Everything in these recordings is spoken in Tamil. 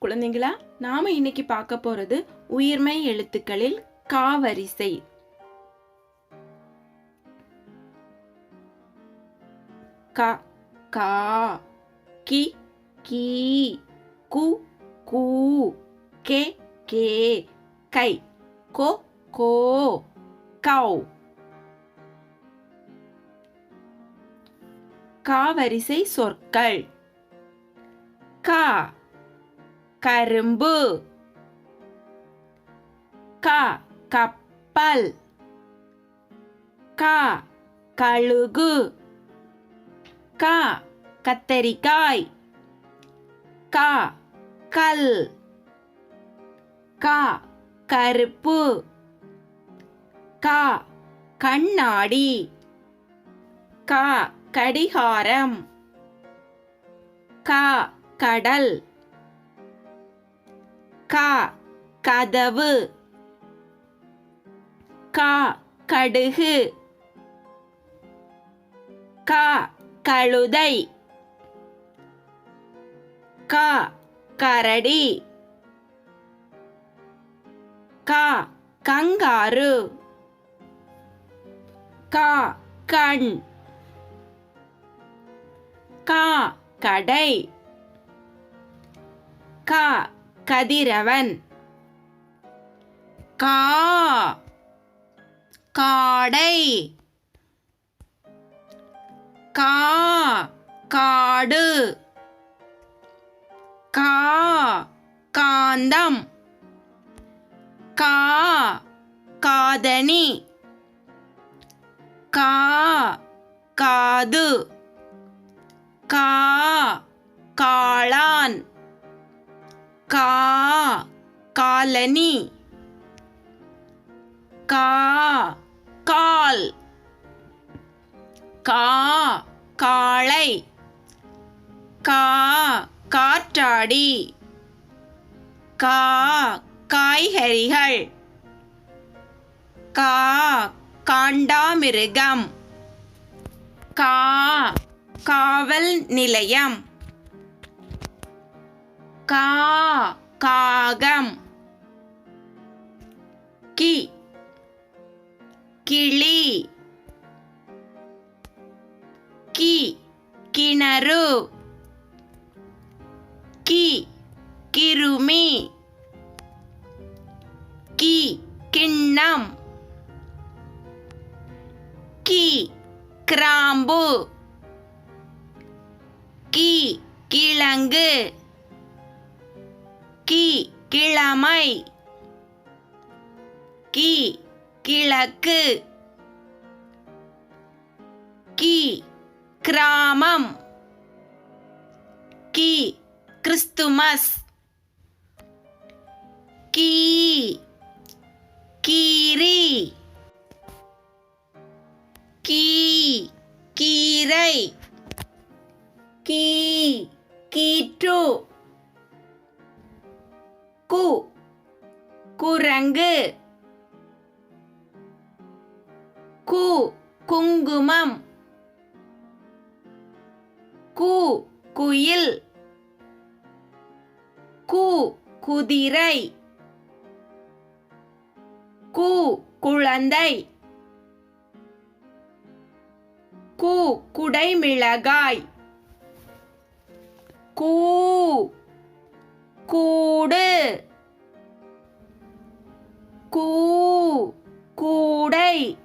குழந்தைங்களா, நாம இன்னைக்கு பார்க்க போறது உயிர்மெய் எழுத்துக்களில் கா வரிசை. க, கா, கி, கீ, கு, கூ, கே, கே, கை, கோ, கோ, கௌ. கா வரிசை சொற்கள். கா, கரும்பு. கா, கப்பல். கா, கழுகு. கா, கத்தரிக்காய். கா, கல். கா, கருப்பு. கா, கண்ணாடி. கா, கடிகாரம். கா, கடல். கா, கதவு. கா, கடுகு. கா, கழுதை. கா, கரடி. கா, கங்காரு. கா, கண். கா, கடை. கா, கதிரவன். கா, காடை. கா, காடு. கா, காந்தம். கா, காதணி. கா, காது. கா, காளான். கா, காலனி. கா, கால். கா, காளை. கா, காற்றாடி. கா, காய்கறிகள். கா, காண்டாமிருகம். கா, காவல் நிலையம். கா, காகம். கி, கிளி. கி, கிணறு. கி, கிருமி. கி, கிண்ணம். கி, கிராம்பு. கி, கிழங்கு. கி, கிழமை. கி, கிழக்கு. கி, கிராமம். கி, கிறிஸ்துமஸ். கீ, கீரி. கீ, கீரை. கீ, கீற்று. கு, குரங்கு. கு, குங்குமம். கு, குயில். கு, குதிரை. கு, குழந்தை. கு, குடைமிளகாய். கூ, கூடு. கூ, கூடை.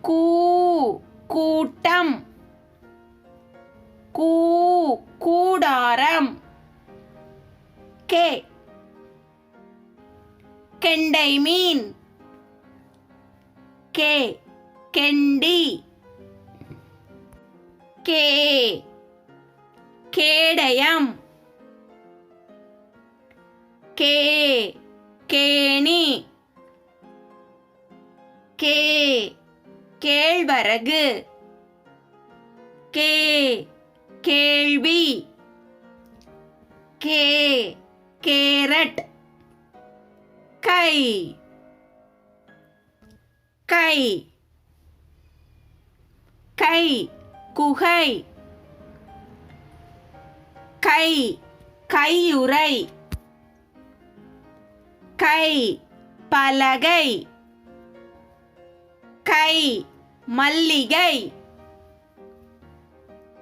கூ, கூட்டம். கூ, கூடாரம். கே, கெண்டை மீன். கே, கெண்டி. கே, கேடயம். கே, கேணி. கே, கேழ்வரகு. கே, கேள்வி. கே, கேரட். கை, கை. கை, குகை. கை, கையுறை. கை பலகை. கை மல்லிகை.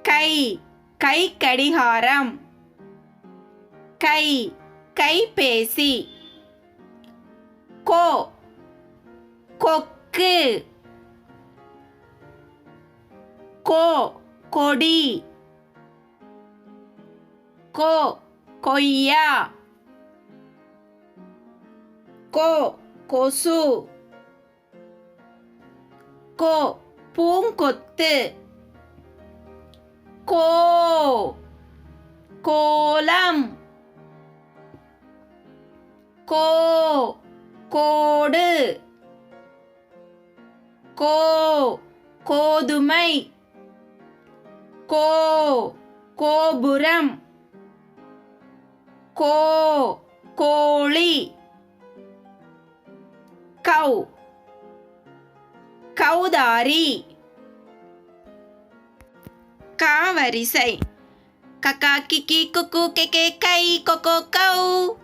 கை கைக்கடிகாரம். கை கைபேசி. கோ கொக்கு. கோ கொடி. கோ கொய்யா. கோ கொசு. கோ பூங்கொத்து. கோ கோலம். கோ கோடு. கோ கோதுமை. கோ கோபுரம். கோ கோழி. கௌ கௌதாரி. காவரிசை. கக்கா கிக்கி குக்கு கெக்கே கை கொக்கோ கௌ.